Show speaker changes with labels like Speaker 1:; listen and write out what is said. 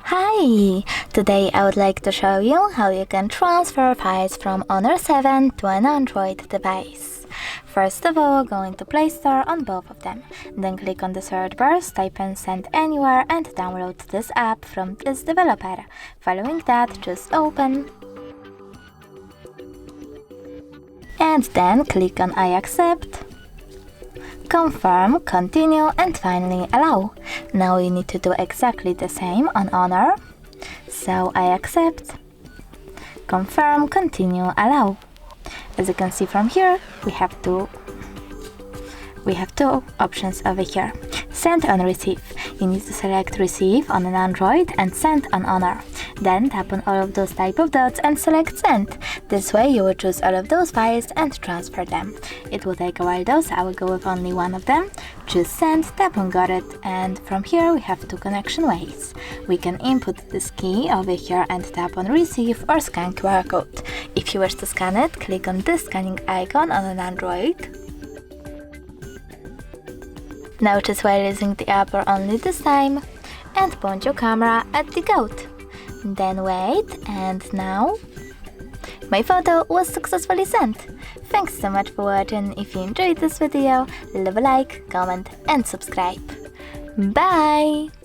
Speaker 1: Hi! Today I would like to show you how you can transfer files from Honor 7 to an Android device. First of all, go into Play Store on both of them. Then click on the search bar, type in Send Anywhere and download this app from this developer. Following that, just open. And then click on I accept, confirm, continue and finally allow. Now you need to do exactly the same on Honor. So I accept, confirm, continue, allow. As you can see from here, we have two options over here. Send and receive. You need to select receive on an Android and send on Honor. Then tap on all of those type of dots and select send. This way you will choose all of those files and transfer them. It will take a while though, so I will go with only one of them. Choose send, tap on got it, and from here we have two connection ways. We can input this key over here and tap on receive or scan QR code. If you wish to scan it, click on this scanning icon on an Android. Notice while using the app or only this time, and point your camera at the goat. Then wait, and now my photo was successfully sent. Thanks so much for watching. If you enjoyed this video, leave a like, comment and subscribe. Bye!